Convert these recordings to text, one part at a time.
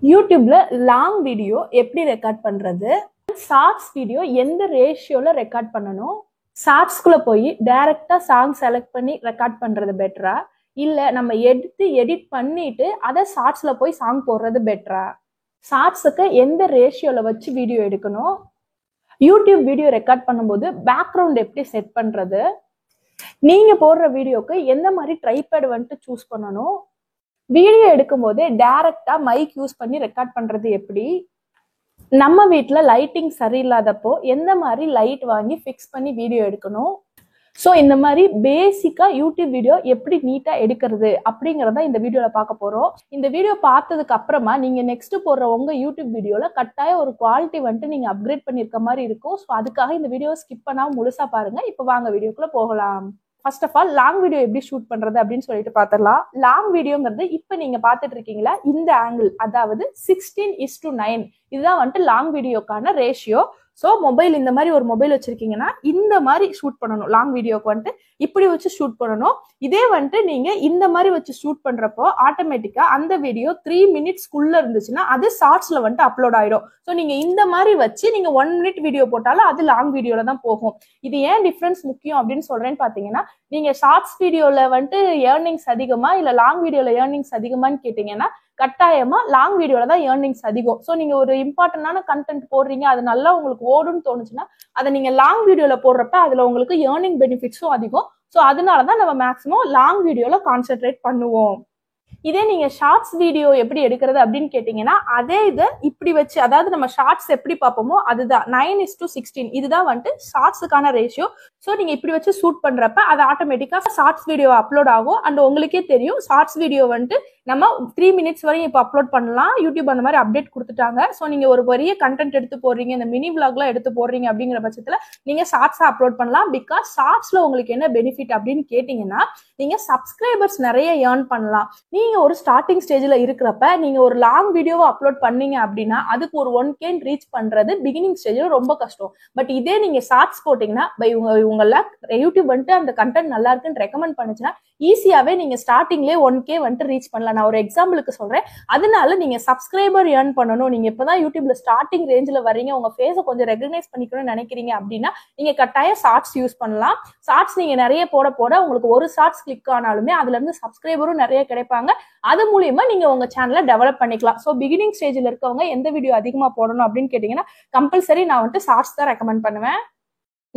யூடியூப்ல long video எப்படி record பண்றது, ஷார்ட்ஸ் வீடியோ எந்த ரேஷியோல ரெக்கார்ட் பண்ணணும், ஷார்ட்ஸ்குள்ள போய் டைரக்டா சாங் செலக்ட் பண்ணி ரெக்கார்ட் பண்றது பெட்டரா, இல்ல நம்ம எடுத்து எடிட் பண்ணிட்டு அதை ஷார்ட்ஸ்ல போய் சாங் போடுறது பெட்டரா, ஷார்ட்ஸுக்கு எந்த ரேஷியோல வச்சு வீடியோ எடுக்கணும், யூடியூப் வீடியோ ரெக்கார்ட் பண்ணும்போது பேக்ரவுண்ட் எப்படி செட் பண்றது, நீங்க போடுற வீடியோக்கு எந்த மாதிரி ட்ரைபேட் வந்துட்டு சூஸ் பண்ணணும், வீடியோ எடுக்கும் போதே டைரக்டா மைக் யூஸ் பண்ணி ரெக்கார்ட் பண்றது எப்படி, நம்ம வீட்டில் லைட்டிங் சரியில்லாதப்போ எந்த மாதிரி லைட் வாங்கி ஃபிக்ஸ் பண்ணி வீடியோ எடுக்கணும். ஸோ இந்த மாதிரி பேசிக்காக யூடியூப் வீடியோ எப்படி நீட்டாக எடுக்கிறது அப்படிங்கிறத இந்த வீடியோவில் பார்க்க போகிறோம். இந்த வீடியோ பார்த்ததுக்கு அப்புறமா நீங்கள் நெக்ஸ்ட் போடுற உங்கள் யூடியூப் வீடியோவில் கட்டாயம் ஒரு குவாலிட்டி வந்துட்டு நீங்கள் அப்கிரேட் பண்ணியிருக்க மாதிரி இருக்கும். ஸோ அதுக்காக இந்த வீடியோ ஸ்கிப் பண்ணாமல் முழுசாக பாருங்கள். இப்போ வாங்க வீடியோக்குள்ளே போகலாம். First of all long video எப்படி ஷூட் பண்றது அப்படின்னு சொல்லிட்டு பார்த்துடலாம். லாங் வீடியோங்கிறது இப்போ நீங்க பார்த்துட்டு இருக்கீங்களா இந்த ஆங்கிள், அதாவது 16:9 இதுதான் வந்துட்டு லாங் வீடியோக்கான ரேஷியோ. ஸோ மொபைல் இந்த மாதிரி ஒரு மொபைல் வச்சிருக்கீங்கன்னா இந்த மாதிரி ஷூட் பண்ணணும். லாங் வீடியோக்கு வந்துட்டு இப்படி வச்சு ஷூட் பண்ணணும். இதே வந்துட்டு நீங்க இந்த மாதிரி வச்சு ஷூட் பண்றப்போ ஆட்டோமேட்டிக்கா அந்த வீடியோ 3 மினிட்ஸ்க்குள்ள இருந்துச்சுன்னா அது ஷார்ட்ஸ்ல வந்துட்டு அப்லோட் ஆயிடும். ஸோ நீங்க இந்த மாதிரி வச்சு நீங்க 1 மினிட் வீடியோ போட்டாலும் அது லாங் வீடியோல தான் போகும். இது ஏன் டிஃபரன்ஸ் முக்கியம் அப்படின்னு சொல்றேன்னு பாத்தீங்கன்னா, நீங்க ஷார்ட்ஸ் வீடியோல வந்துட்டு ஏர்னிங்ஸ் அதிகமா இல்ல லாங் வீடியோல ஏர்னிங்ஸ் அதிகமான்னு கேட்டீங்கன்னா கட்டாயமா லாங் வீடியோல தான் ஏர்னிங்ஸ் அதிகம். ஸோ நீங்க ஒரு இம்பார்ட்டன்டான கண்டென்ட் போடுறீங்க, அது நல்லா உங்களுக்கு ஓடுன்னு தோணுச்சுன்னா அதை நீங்க லாங் வீடியோல போடுறப்ப அதுல உங்களுக்கு ஏர்னிங் பெனிஃபிட்ஸும் அதிகம். ஸோ அதனாலதான் நம்ம மேக்ஸிமம் லாங் வீடியோல கான்சென்ட்ரேட் பண்ணுவோம். இதே நீங்க ஷார்ட்ஸ் வீடியோ எப்படி எடுக்கிறது அப்படின்னு கேட்டீங்கன்னா அதே இதை இப்படி வச்சு, அதாவது நம்ம ஷார்ட்ஸ் எப்படி பார்ப்போமோ அதுதான் 9:16 இதுதான் வந்துட்டு ஷார்ட்ஸுக்கான ரேஷியோ. ஸோ நீங்க இப்படி வச்சு ஷூட் பண்றப்ப அது ஆட்டோமேட்டிக்கா ஷார்ட்ஸ் வீடியோ அப்லோட் ஆகும். அண்ட் உங்களுக்கே தெரியும் ஷார்ட்ஸ் வீடியோ வந்துட்டு நம்ம 3 மினிட்ஸ் வரையும் இப்போ அப்லோட் பண்ணலாம். யூடியூப் அந்த மாதிரி அப்டேட் கொடுத்துட்டாங்க. ஸோ நீங்க ஒரு பெரிய கண்டென்ட் எடுத்து போடுறீங்க, இந்த மினி விளாக்லாம் எடுத்து போடுறீங்க அப்படிங்கிற பட்சத்துல நீங்க ஷார்ட்ஸா அப்லோட் பண்ணலாம். பிகாஸ் ஷார்ட்ஸ்ல உங்களுக்கு என்ன பெனிஃபிட் அப்படின்னு கேட்டீங்கன்னா நீங்க சப்ஸ்கிரைபர்ஸ் நிறைய ஏர்ன் பண்ணலாம். நீங்க ஒரு ஸ்டார்டிங் ஸ்டேஜ்ல இருக்கிறப்ப நீங்க ஒரு லாங் வீடியோவை அப்லோட் பண்ணீங்க அப்படின்னா அதுக்கு ஒரு 1K ரீச் பண்றது பிகினிங் ஸ்டேஜ்ல ரொம்ப கஷ்டம். பட் இதே நீங்க ஷார்ட்ஸ் போட்டீங்கன்னா உங்கள யூடியூப் வந்துட்டு அந்த கண்டென்ட் நல்லா இருக்குன்னு ரெக்கமெண்ட் பண்ணுச்சுன்னா ஈஸியாவே நீங்க ஸ்டார்டிங்லேயே 1K வந்துட்டு ரீச் பண்ணலாம். நான் ஒரு எக்ஸாம்பிளுக்கு சொல்றேன். அதனால நீங்க சப்ஸ்கிரைபர் ஏர்ன் பண்ணணும், நீங்க இப்பதான் யூடியூப்ல ஸ்டார்டிங் ரேஞ்சில் வரீங்க, உங்க ஃபேஸை கொஞ்சம் ரெகனைஸ் பண்ணிக்கணும்னு நினைக்கிறீங்க அப்படின்னா நீங்க கட்டாயம் ஷார்ட்ஸ் யூஸ் பண்ணலாம். ஷார்ட்ஸ் நீங்க நிறைய போட போட உங்களுக்கு ஒரு ஷார்ட்ஸ் கிளிக் ஆனாலுமே அதுல இருந்து சப்ஸ்கிரைபரும் நிறைய கிடைப்பாங்க. அது மூலியமா நீங்க உங்க சேனலை டெவலப் பண்ணிக்கலாம். ஸோ பிகினிங் ஸ்டேஜ்ல இருக்கவங்க எந்த வீடியோ அதிகமா போடணும் அப்படின்னு கேட்டீங்கன்னா கம்பல்சரி நான் வந்துட்டு ஷார்ட்ஸ் தான் ரெக்கமெண்ட் பண்ணுவேன்.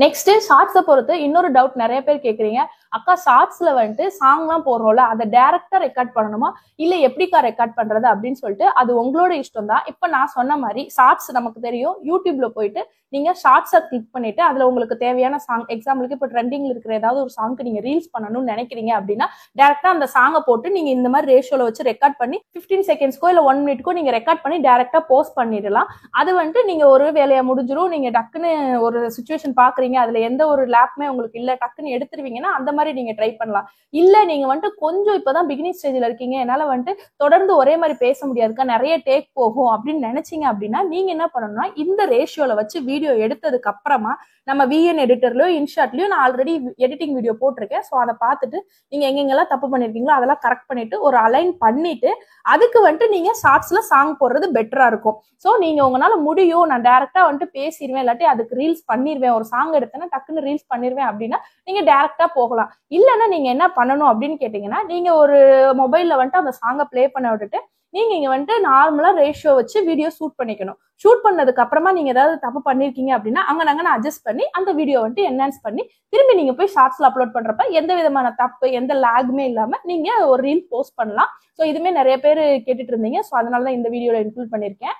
நெக்ஸ்ட் ஷார்ட்ஸை பொறுத்து இன்னொரு டவுட் நிறைய பேர் கேட்குறீங்க, அக்கா ஷார்ட்ஸ்ல வந்துட்டு சாங்லாம் போடுறோம்ல அதை டைரக்டா ரெக்கார்ட் பண்ணணுமா இல்ல எப்படிக்கா ரெக்கார்ட் பண்றது அப்படின்னு சொல்லிட்டு அது உங்களோட இஷ்டம் தான். இப்ப நான் சொன்ன மாதிரி ஷார்ட்ஸ் நமக்கு தெரியும், யூடியூப்ல போயிட்டு நீங்க ஷார்ட்ஸை கிளிக் பண்ணிட்டு அதுல உங்களுக்கு தேவையான சாங், எக்ஸாம்பிளுக்கு இப்போ ட்ரெண்டிங்ல இருக்கிற ஏதாவது ஒரு சாங்க்கு நீங்க ரீல்ஸ் பண்ணணும்னு நினைக்கிறீங்க அப்படின்னா டைரக்டா அந்த சாங்கை போட்டு நீங்க இந்த மாதிரி ரேஷியோல வச்சு ரெக்கார்ட் பண்ணி 15 செகண்ட்ஸ்க்கோ இல்ல 1 மினிட்க்கோ நீங்க ரெக்கார்ட் பண்ணி டைரக்டா போஸ்ட் பண்ணிடலாம். அது வந்துட்டு நீங்க ஒரு வேலையா முடிஞ்சிடும். நீங்க டக்குன்னு ஒரு சுச்சுவேஷன் பாக்குறீங்க, அதுல எந்த ஒரு லேப்புமே உங்களுக்கு இல்ல, டக்குன்னு எடுத்துருவீங்கன்னா அந்த மாதிரி நீங்க ட்ரை பண்ணலாம். இல்ல நீங்க வந்துட்டு கொஞ்சம் இப்பதான் பிகினிங் ஸ்டேஜ்ல இருக்கீங்க, என்னால வந்துட்டு தொடர்ந்து ஒரே மாதிரி பேச முடியாதுக்கா, நிறைய டேக் போகும் அப்படின்னு நினைச்சீங்க அப்படின்னா நீங்க என்ன பண்ணணும்னா இந்த ரேஷியோல வச்சு வீடியோ எடுத்ததுக்கு அப்புறமா நம்ம VN எடிட்டர்லயோ இன்ஷாட்லயோ நான் ஆல்ரெடி எடிட்டிங் வீடியோ போட்டிருக்கேன். ஸோ அதை பார்த்துட்டு நீங்க எங்கெங்கெல்லாம் தப்பு பண்ணிருக்கீங்களோ அதெல்லாம் கரெக்ட் பண்ணிட்டு ஒரு அலைன் பண்ணிட்டு அதுக்கு வந்துட்டு நீங்க ஷார்ட்ஸ்ல சாங் போடுறது பெட்டரா இருக்கும். ஸோ நீங்க உங்களால முடியும், நான் டைரக்டா வந்துட்டு பேசிடுவேன், இல்லாட்டி அதுக்கு ரீல்ஸ் பண்ணிடுவேன், ஒரு சாங் எடுத்தேன்னா டக்குன்னு ரீல்ஸ் பண்ணிடுவேன் அப்படின்னா நீங்க டைரக்டா போகலாம். இல்லைன்னா நீங்க என்ன பண்ணணும் அப்படின்னு கேட்டீங்கன்னா நீங்க ஒரு மொபைல்ல வந்துட்டு அந்த சாங்கை பிளே பண்ண விட்டுட்டு நீங்க இங்க வந்துட்டு நார்மலா ரேஷியோ வச்சு வீடியோ ஷூட் பண்ணிக்கணும். ஷூட் பண்ணதுக்கு அப்புறமா நீங்க ஏதாவது தப்பு பண்ணிருக்கீங்க அப்படின்னா அங்க அட்ஜஸ்ட் பண்ணி அந்த வீடியோ வந்துட்டு என்ஹான்ஸ் பண்ணி திரும்பி நீங்க போய் ஷார்ட்ஸ்ல அப்லோட் பண்றப்ப எந்த விதமான தப்பு எந்த லேக்குமே இல்லாம நீங்க ஒரு ரீல் போஸ்ட் பண்ணலாம். ஸோ இதுமே நிறைய பேர் கேட்டுட்டு இருந்தீங்க. ஸோ அதனாலதான் இந்த வீடியோல இன்க்ளூட் பண்ணிருக்கேன்.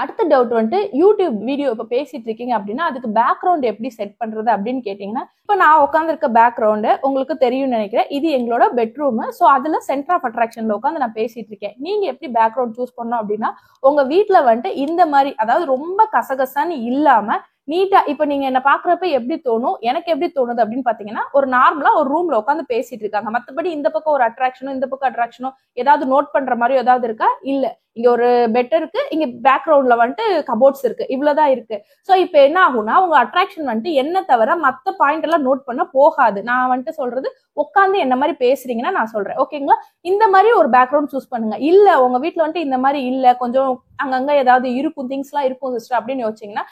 அடுத்த டவுட் வந்துட்டு யூடியூப் வீடியோ இப்போ பேசிட்டு இருக்கீங்க அப்படின்னா அதுக்கு பேக்ரவுண்ட் எப்படி செட் பண்றது அப்படின்னு கேட்டீங்கன்னா இப்போ நான் உட்காந்துருக்க பேக்ரவுண்டு உங்களுக்கு தெரியும்னு நினைக்கிறேன். இது எங்களோட பெட்ரூம். ஸோ அதுல சென்டர் ஆஃப் அட்ராக்ஷன்ல உட்காந்து நான் பேசிட்டு இருக்கேன். நீங்க எப்படி பேக்ரவுண்ட் சூஸ் பண்ணணும் அப்படின்னா உங்க வீட்டுல வந்துட்டு இந்த மாதிரி, அதாவது ரொம்ப கசகசான்னு இல்லாம நீட்டா, இப்ப நீங்க என்ன பாக்குறப்ப எப்படி தோணும், எனக்கு எப்படி தோணுது அப்படின்னு பாத்தீங்கன்னா ஒரு நார்மலா ஒரு ரூம்ல உட்காந்து பேசிட்டு இருக்காங்க, மத்தபடி இந்த பக்கம் ஒரு அட்ராக்ஷனும் இந்த பக்கம் அட்ராக்ஷனும் ஏதாவது நோட் பண்ற மாதிரி ஏதாவது இருக்கா இல்ல, இங்க ஒரு பெட் இருக்கு, இங்க பேக்ரவுண்ட்ல வந்துட்டு கபோர்ட்ஸ் இருக்கு, இவ்வளவுதான் இருக்கு. சோ இப்ப என்ன ஆகும்னா உங்க அட்ராக்ஷன் வந்துட்டு என்ன தவிர மத்த பாயிண்ட் எல்லாம் நோட் பண்ண போகாது. நான் வந்துட்டு சொல்றது உட்காந்து என்ன மாதிரி பேசுறீங்கன்னா நான் சொல்றேன், ஓகேங்களா? இந்த மாதிரி ஒரு பேக்ரவுண்ட் சூஸ் பண்ணுங்க. இல்ல உங்க வீட்டுல வந்துட்டு இந்த மாதிரி இல்ல, கொஞ்சம் அங்கங்க ஏதாவது இருக்கும், திங்ஸ் எல்லாம் இருக்கும் சிஸ்டர் அப்படின்னு யோசிச்சீங்கன்னா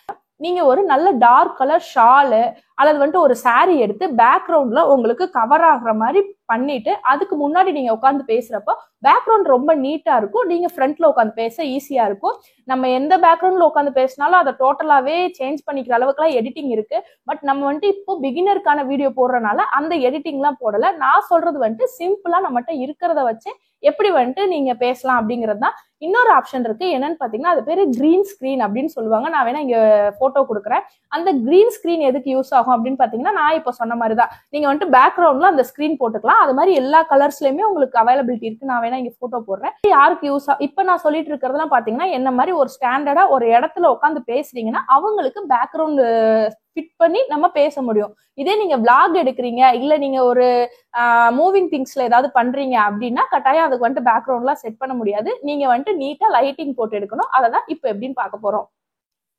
நீங்க ஒரு நல்ல டார்க் கலர் ஷாலு அல்லது வந்துட்டு ஒரு சாரி எடுத்து பேக்ரவுண்ட்ல உங்களுக்கு கவர் ஆகுற மாதிரி பண்ணிட்டு அதுக்கு முன்னாடி நீங்க உட்காந்து பேசுறப்போ பேக்ரவுண்ட் ரொம்ப நீட்டா இருக்கும். நீங்க ஃப்ரண்ட்ல உட்காந்து பேச ஈஸியா இருக்கும். நம்ம எந்த பேக்ரவுண்ட்ல உட்காந்து பேசினாலும் அதை டோட்டலாவே சேஞ்ச் பண்ணிக்கிற அளவுக்குலாம் எடிட்டிங் இருக்கு. பட் நம்ம வந்துட்டு இப்போ பிகினருக்கான வீடியோ போடுறதுனால அந்த எடிட்டிங் எல்லாம் போடல. நான் சொல்றது வந்துட்டு சிம்பிளா நம்மகிட்ட இருக்கிறத வச்சு எப்படி வந்துட்டு நீங்க பேசலாம் அப்படிங்கிறது தான். இன்னொரு ஆப்ஷன் இருக்கு, என்னன்னு பாத்தீங்கன்னா அது பேரு கிரீன் ஸ்கிரீன் அப்படின்னு சொல்லுவாங்க. நான் வேணா இங்க போட்டோ கொடுக்குறேன். அந்த கிரீன் ஸ்கிரீன் எதுக்கு யூஸ் ஆகும் அப்படின்னு பாத்தீங்கன்னா நான் இப்போ சொன்ன மாதிரிதான் நீங்க வந்துட்டு பேக்ரவுண்ட்ல அந்த ஸ்கிரீன் போட்டுக்கலாம். அது மாதிரி எல்லா கலர்ஸ்லயுமே உங்களுக்கு அவைலபிலிட்டி இருக்கு. நான் வேணா இங்க போட்டோ போடுறேன். யாருக்கு யூஸ் இப்ப நான் சொல்லிட்டு இருக்கிறதெல்லாம் பாத்தீங்கன்னா என்ன மாதிரி ஒரு ஸ்டாண்டர்டா ஒரு இடத்துல உட்காந்து பேசுறீங்கன்னா அவங்களுக்கு பேக்ரவுண்ட் ஃபிட் பண்ணி நம்ம பேச முடியும். இதே நீங்க விளாக் எடுக்கிறீங்க இல்ல நீங்க ஒரு மூவிங் திங்ஸ்ல ஏதாவது பண்றீங்க அப்படின்னா கட்டாயம் அதுக்கு வந்துட்டு பேக்ரவுண்ட்லாம் செட் பண்ண முடியாது. நீங்க வந்துட்டு நீட்டா லைட்டிங் போட்டு எடுக்கணும். அததான் இப்ப எப்படின்னு பார்க்க போறோம்.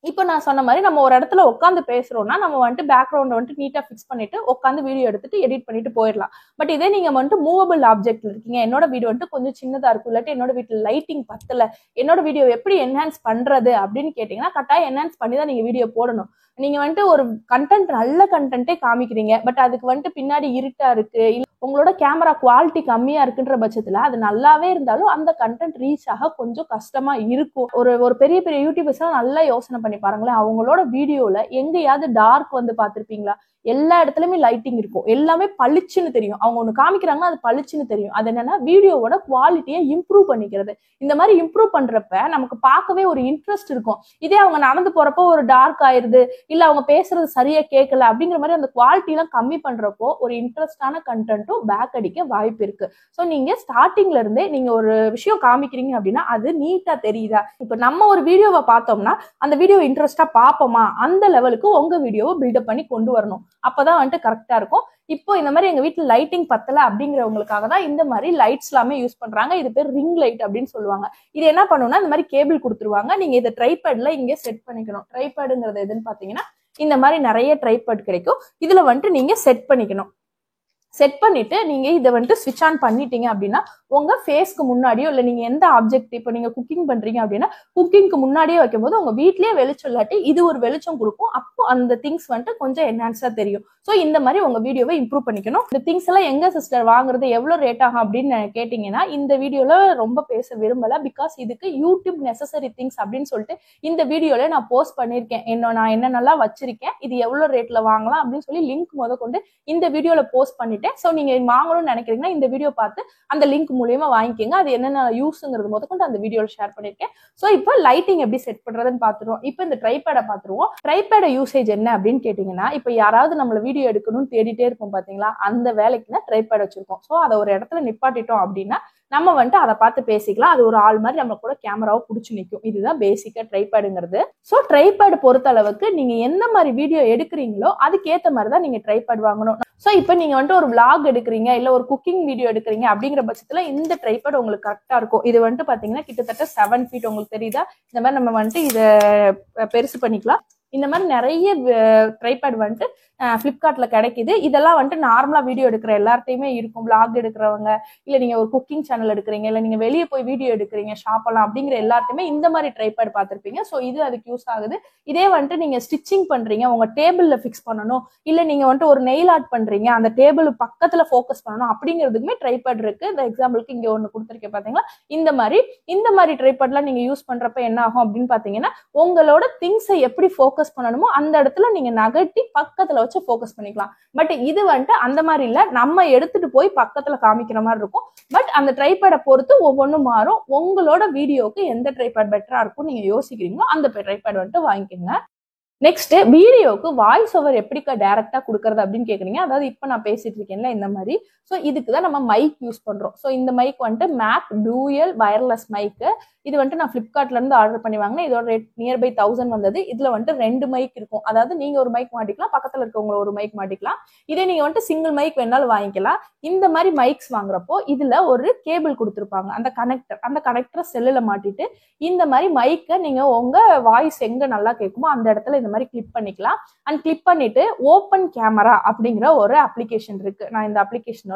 இப்போ நான் சொன்ன மாதிரி நம்ம ஒரு இடத்துல உட்காந்து பேசுறோம்னா நம்ம வந்துட்டு பேக்ரவுண்ட் வந்துட்டு நீட்டா ஃபிக்ஸ் பண்ணிட்டு உட்காந்து வீடியோ எடுத்துட்டு எடிட் பண்ணிட்டு போயிடலாம். பட் இதே நீங்க வந்துட்டு மூவபிள் ஆப்ஜெக்ட்ல இருக்கீங்க, என்னோட வீடியோ வந்துட்டு கொஞ்சம் சின்னதா இருக்கும், இல்லாட்டி என்னோட வீட்டுல லைட்டிங் பத்தல, என்னோட வீடியோ எப்படி என்ஹான்ஸ் பண்றது அப்படின்னு கேட்டீங்கன்னா கட்டாயம் என்ஹான்ஸ் பண்ணி தான் நீங்க வீடியோ போடணும். நீங்க வந்துட்டு ஒரு கண்டென்ட் நல்ல கண்டென்ட்டே காமிக்கிறீங்க, பட் அதுக்கு வந்துட்டு பின்னாடி இருட்டா இருக்கு, உங்களோட கேமரா குவாலிட்டி கம்மியா இருக்குன்ற பட்சத்துல அது நல்லாவே இருந்தாலும் அந்த கண்டென்ட் ரீச் ஆக கொஞ்சம் கஷ்டமா இருக்கும். ஒரு பெரிய பெரிய யூடியூபர்ஸ் எல்லாம் நல்லா யோசனை பண்ணி பாருங்களேன். அவங்களோட வீடியோல எங்கேயாவது டார்க் வந்து பார்த்திருப்பீங்களா? எல்லா இடத்துலயுமே லைட்டிங் இருக்கும், எல்லாமே பளிச்சுன்னு தெரியும். அவங்க ஒண்ணு காமிக்கிறாங்கன்னா அது பளிச்சுன்னு தெரியும். அது என்னன்னா வீடியோவோட குவாலிட்டியை இம்ப்ரூவ் பண்ணிக்கிறது. இந்த மாதிரி இம்ப்ரூவ் பண்றப்ப நமக்கு பார்க்கவே ஒரு இன்ட்ரெஸ்ட் இருக்கும். இதே அவங்க நடந்து போறப்போ ஒரு டார்க் ஆயிருது இல்ல அவங்க பேசுறது சரியா கேட்கல அப்படிங்கிற மாதிரி அந்த குவாலிட்டி எல்லாம் கம்மி பண்றப்போ ஒரு இன்ட்ரெஸ்டான கண்டென்ட்டும் பேக் அடிக்க வாய்ப்பு இருக்கு. ஸோ நீங்க ஸ்டார்டிங்ல இருந்தே நீங்க ஒரு விஷயம் காமிக்கிறீங்க அப்படின்னா அது நீட்டா தெரியுதா? இப்ப நம்ம ஒரு வீடியோவை பார்த்தோம்னா அந்த வீடியோ இன்ட்ரெஸ்டா பார்ப்போமா? அந்த லெவலுக்கு உங்க வீடியோவை பில்டப் பண்ணி கொண்டு வரணும். அப்பதான் வந்துட்டு கரெக்டா இருக்கும். இப்போ இந்த மாதிரி எங்க வீட்டுல லைட்டிங் பத்தல அப்படிங்கிறவங்களுக்காக தான் இந்த மாதிரி லைட்ஸ் எல்லாமே யூஸ் பண்றாங்க. இது பேர் ரிங் லைட் அப்படின்னு சொல்லுவாங்க. இது என்ன பண்ணுன்னா இந்த மாதிரி கேபிள் கொடுத்துருவாங்க. நீங்க இதை ட்ரைபேட்ல இங்கே செட் பண்ணிக்கணும். ட்ரைபேடுங்கிறது எதுன்னு பாத்தீங்கன்னா இந்த மாதிரி நிறைய ட்ரைபேட் கிடைக்கும். இதுல வந்துட்டு நீங்க செட் பண்ணிக்கணும். செட் பண்ணிட்டு நீங்க இதை வந்துட்டு ஸ்விட்ச் ஆன் பண்ணிட்டீங்க அப்படின்னா உங்க ஃபேஸ்க்கு முன்னாடியோ இல்ல நீங்க எந்த ஆப்ஜெக்ட் இப்போ நீங்க குக்கிங் பண்றீங்க அப்படின்னா குக்கிங்க்கு முன்னாடியே வைக்கும் போது உங்க வீட்லயே வெளிச்சம் இல்லாட்டி இது ஒரு வெளிச்சம் கொடுக்கும். அப்போ அந்த திங்ஸ் வந்துட்டு கொஞ்சம் என்ஹான்ஸா தெரியும். ஸோ இந்த மாதிரி உங்க வீடியோவை இம்ப்ரூவ் பண்ணிக்கணும். இந்த திங்ஸ் எல்லாம் எங்க சிஸ்டர் வாங்குறது, எவ்வளவு ரேட் ஆகும் அப்படின்னு கேட்டீங்கன்னா இந்த வீடியோல ரொம்ப பேச விரும்பல. பிகாஸ் இதுக்கு யூடியூப் நெசசரி திங்ஸ் அப்படின்னு சொல்லிட்டு இந்த வீடியோல நான் போஸ்ட் பண்ணிருக்கேன். நான் என்னென்னலாம் வச்சிருக்கேன், இது எவ்வளவு ரேட்ல வாங்கலாம் அப்படின்னு சொல்லி லிங்க் கொண்டு இந்த வீடியோல போஸ்ட் பண்ணிட்டேன். ஸோ நீங்க வாங்கணும்னு நினைக்கிறீங்கன்னா இந்த வீடியோ பார்த்து அந்த லிங்க் மூலியமா வாங்கிக்கோங்க. அது என்னென்ன யூஸ்ங்கிறது முதற்கொண்டு அந்த வீடியோல ஷேர் பண்ணிருக்கேன். ஸோ இப்போ லைட்டிங் எப்படி செட் பண்றதுன்னு பாத்துருவோம். இப்போ இந்த ட்ரைபேடை பாத்துருவோம். ட்ரைபேட யூசேஜ் என்ன அப்படின்னு கேட்டீங்கன்னா இப்போ யாராவது நம்மள வீடியோ எடுக்கணும்னு தேடிட்டே இருப்போம் பாத்தீங்களா, அந்த வேலைக்குன்னா ட்ரைபேட் வச்சிருக்கோம். ஸோ அதை ஒரு இடத்துல நிப்பாட்டிட்டோம் அப்படின்னா நம்ம வந்துட்டு அதை பார்த்து பேசிக்கலாம். அது ஒரு ஆள் மாதிரி நம்ம கூட கேமராவை பிடிச்சி நிற்கும். இதுதான் பேசிக்கா ட்ரைபேடுங்கிறது. ஸோ ட்ரைபேடு பொறுத்த அளவுக்கு நீங்க எந்த மாதிரி வீடியோ எடுக்கிறீங்களோ அதுக்கேற்ற மாதிரி தான் நீங்க ட்ரைபேட் வாங்கணும். ஸோ இப்போ நீங்க வந்துட்டு ஒரு vlog எடுக்கிறீங்க இல்ல ஒரு குக்கிங் வீடியோ எடுக்கிறீங்க அப்படிங்கிற பட்சத்துல இந்த ட்ரைபேட் உங்களுக்கு கரெக்டா இருக்கும். இது வந்துட்டு பாத்தீங்கன்னா கிட்டத்தட்ட 7 feet உங்களுக்கு தெரியுதா? இந்த மாதிரி நம்ம வந்துட்டு இதை பெருசு பண்ணிக்கலாம். இந்த மாதிரி நிறைய ட்ரைபேட் வந்துட்டு பிளிப்கார்ட்ல கிடைக்குது. இதெல்லாம் வந்துட்டு நார்மலா வீடியோ எடுக்கிற எல்லார்ட்டையுமே இருக்கும். vlog எடுக்கிறவங்க இல்ல நீங்க ஒரு குக்கிங் சேனல் எடுக்கிறீங்க இல்ல நீங்க வெளியே போய் வீடியோ எடுக்கிறீங்க ஷாப்பெல்லாம் அப்படிங்கிற எல்லார்ட்டையுமே இந்த மாதிரி ட்ரைபேட் பார்த்திருப்பீங்க. ஸோ இது அதுக்கு யூஸ் ஆகுது. இதே வந்துட்டு நீங்க ஸ்டிச்சிங் பண்றீங்க, உங்க டேபிள்ல ஃபிக்ஸ் பண்ணணும் இல்ல நீங்க வந்துட்டு ஒரு நெயில் ஆர்ட் பண்றீங்க, அந்த டேபிள் பக்கத்துல ஃபோக்கஸ் பண்ணணும் அப்படிங்கிறதுக்குமே ட்ரைபேட் இருக்கு. இந்த எக்ஸாம்பிளுக்கு இங்க ஒண்ணு கொடுத்துருக்கேன் பாத்தீங்களா? இந்த மாதிரி ட்ரைபேட்லாம் நீங்க யூஸ் பண்றப்ப என்ன ஆகும் அப்படின்னு பாத்தீங்கன்னா உங்களோட திங்ஸை எப்படி ஃபோக்கஸ் பண்ணணுமோ அந்த இடத்துல நீங்க நகட்டி பக்கத்துல வச்சு ஃபோக்கஸ் பண்ணிக்கலாம். பட் இது வந்துட்டு அந்த மாதிரி இல்ல, நம்ம எடுத்துட்டு போய் பக்கத்துல காமிக்கிற மாதிரி இருக்கும். பட் அந்த ட்ரைபேடை பொறுத்து ஒவ்வொன்றும் மாறும். உங்களோட வீடியோக்கு எந்த ட்ரைபேட் பெட்டரா இருக்கும் நீங்க யோசிக்கிறீங்களோ அந்த ட்ரைபேட் வந்துட்டு வாங்கிக்கோங்க. நெக்ஸ்ட் வீடியோக்கு வாய்ஸ் ஓவர் எப்படிக்கா டைரக்டா கொடுக்கறது அப்படின்னு கேக்குறீங்க. அதாவது இப்ப நான் பேசிட்டு இருக்கேன்ல இந்த மாதிரி. ஸோ இதுக்கு தான் நம்ம மைக் யூஸ் பண்றோம். ஸோ இந்த மைக் வந்துட்டு மேக் டூயல் வயர்லெஸ் மைக். இது வந்துட்டு நான் பிளிப்கார்ட்ல இருந்து ஆர்டர் பண்ணி வாங்கினேன். இதோட ரேட் நியர்பை 1000 வந்தது. இதுல வந்துட்டு 2 மைக் இருக்கும். அதாவது நீங்க ஒரு மைக் மாட்டிக்கலாம், பக்கத்துல இருக்கவங்க ஒரு மைக் மாட்டிக்கலாம். இதே நீங்க வந்துட்டு சிங்கிள் மைக் வேணாலும் வாங்கிக்கலாம். இந்த மாதிரி மைக்ஸ் வாங்குறப்போ இதுல ஒரு கேபிள் கொடுத்துருப்பாங்க, அந்த கனெக்டரை செல்லுல மாட்டிட்டு இந்த மாதிரி மைக்கை நீங்க உங்க வாய்ஸ் எங்க நல்லா கேட்குமோ அந்த இடத்துல இந்த மாதிரி கிளிப் பண்ணிக்கலாம். அண்ட் கிளிப் பண்ணிட்டு ஓப்பன் கேமரா அப்படிங்கிற ஒரு அப்ளிகேஷன் இருக்கு. நான் இந்த அப்ளிகேஷனோட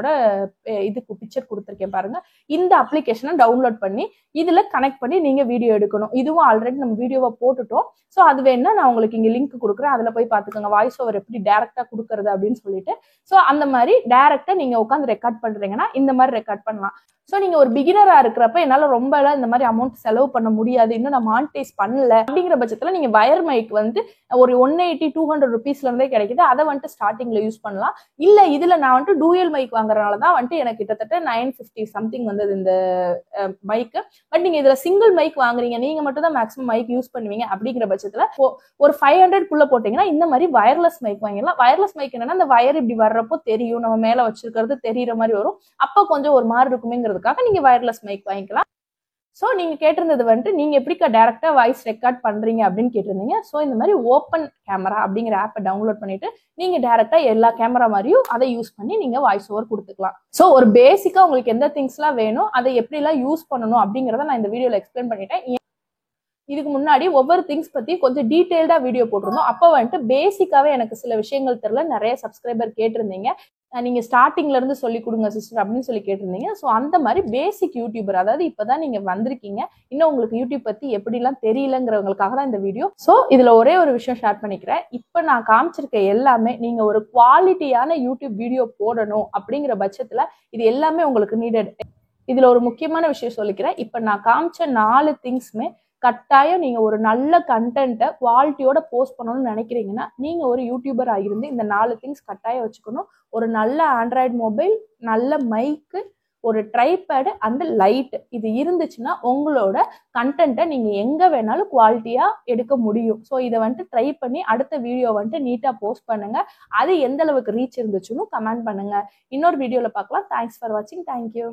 இதுக்கு பிக்சர் கொடுத்துருக்கேன் பாருங்க. இந்த அப்ளிகேஷனை டவுன்லோட் பண்ணி இதுல கனெக்ட் பண்ணி நீங்க வீடியோ எடுக்கணும். இதுவும் ஆல்ரெடி நம்ம வீடியோவை போட்டுட்டோம். ஸோ அது வேணா நான் உங்களுக்கு இங்க லிங்க் கொடுக்குறேன், அதுல போய் பாத்துக்கோங்க வாய்ஸ் ஓவர் எப்படி டைரக்டா கொடுக்கறது அப்படின்னு சொல்லிட்டு. ஸோ அந்த மாதிரி டைரக்டா நீங்க உட்காந்து ரெக்கார்ட் பண்றீங்கன்னா இந்த மாதிரி ரெக்கார்ட் பண்ணலாம். ஸோ நீங்க ஒரு பிகினரா இருக்கிறப்ப என்னால ரொம்ப எல்லாம் இந்த மாதிரி அமௌண்ட் செலவு பண்ண முடியாது, இன்னும் நான் மானிட்டைஸ் பண்ணல அப்படிங்கிற பட்சத்துல நீங்க வயர் மைக் வந்து ஒரு 180-200 ருபீஸ்ல இருந்தே கிடைக்குது. அதை வந்துட்டு ஸ்டார்டிங்ல யூஸ் பண்ணலாம். இல்ல இதுல நான் வந்துட்டு டூயல் மைக் வாங்குறதுனாலதான் வந்துட்டு எனக்கு கிட்டத்தட்ட 950 சம்திங் வந்தது இந்த மைக். பட் நீங்க இதுல சிங்கிள் மைக் வாங்குறீங்க, நீங்க மட்டும் தான் மேக்ஸிமம் மைக் யூஸ் பண்ணுவீங்க அப்படிங்கிற பட்சத்துல ஒரு 500 போட்டீங்கன்னா இந்த மாதிரி வயர்லெஸ் மைக் வாங்கிடலாம். வயர்லெஸ் மைக் என்னன்னா அந்த வயர் இப்படி வர்றப்போ தெரியும், நம்ம மேல வச்சிருக்கிறது தெரியற மாதிரி வரும். அப்ப கொஞ்சம் ஒரு மாதிரி இருக்குமேங்கிறதுக்காக நீங்க வயர்லெஸ் மைக் வாங்கிக்கலாம். ஸோ நீங்க கேட்டிருந்தது வந்துட்டு நீங்க எப்படிக்கா டைரக்டா வாய்ஸ் ரெக்கார்ட் பண்றீங்க அப்படின்னு கேட்டிருந்தீங்க. ஸோ இந்த மாதிரி ஓப்பன் கேமரா அப்படிங்கிற ஆப்பை டவுன்லோட் பண்ணிட்டு நீங்க டைரக்டா எல்லா கேமரா மாதிரியும் அதை யூஸ் பண்ணி நீங்க வாய்ஸ் ஓவர் கொடுத்துக்கலாம். ஸோ ஒரு பேசிக்கா உங்களுக்கு எந்த திங்ஸ்லாம் வேணும், அதை எப்படிலாம் யூஸ் பண்ணணும் அப்படிங்கிறத நான் இந்த வீடியோல எக்ஸ்பிளைன் பண்ணிட்டேன். இதுக்கு முன்னாடி ஒவ்வொரு திங்ஸ் பத்தி கொஞ்சம் டீடைல்டா வீடியோ போட்டிருந்தோம். அப்போ வந்துட்டு பேசிக்காவே எனக்கு சில விஷயங்கள் தெரியல, நிறைய சப்ஸ்கிரைபர் கேட்டிருந்தீங்க, நீங்க ஸ்டார்டிங்ல இருந்து சொல்லி கொடுங்க சிஸ்டர் அப்படின்னு சொல்லி கேட்டிருந்தீங்க. ஸோ அந்த மாதிரி பேசிக் யூடியூபர், அதாவது இப்பதான் நீங்க வந்திருக்கீங்க, இன்னும் உங்களுக்கு யூடியூப் பத்தி எப்படிலாம் தெரியலங்கிறவங்களுக்காக தான் இந்த வீடியோ. ஸோ இதுல ஒரே ஒரு விஷயம் ஷேர் பண்ணிக்கிறேன். இப்ப நான் காமிச்சிருக்க எல்லாமே நீங்க ஒரு குவாலிட்டியான யூடியூப் வீடியோ போடணும் அப்படிங்கிற பட்சத்துல இது எல்லாமே உங்களுக்கு நீடட். இதுல ஒரு முக்கியமான விஷயம் சொல்லிக்கிறேன். இப்ப நான் காமிச்ச 4 திங்ஸ்மே கட்டாயம் நீங்க ஒரு நல்ல கண்டென்ட்டை குவாலிட்டியோட போஸ்ட் பண்ணணும்னு நினைக்கிறீங்கன்னா நீங்க ஒரு யூடியூபர் ஆகிருந்து இந்த 4 திங்ஸ் கட்டாயம் வச்சுக்கணும். ஒரு நல்ல ஆண்ட்ராய்டு மொபைல், நல்ல மைக்கு, ஒரு ட்ரைபேடு அண்ட் லைட், இது இருந்துச்சுன்னா உங்களோட கண்டென்ட்டை நீங்க எங்க வேணாலும் குவாலிட்டியா எடுக்க முடியும். ஸோ இதை வந்துட்டு ட்ரை பண்ணி அடுத்த வீடியோ வந்துட்டு நீட்டா போஸ்ட் பண்ணுங்க. அது எந்த அளவுக்கு ரீச் இருந்துச்சுன்னு கமெண்ட் பண்ணுங்க. இன்னொரு வீடியோல பார்க்கலாம். தேங்க்ஸ் ஃபார் வாட்சிங். தேங்க்யூ.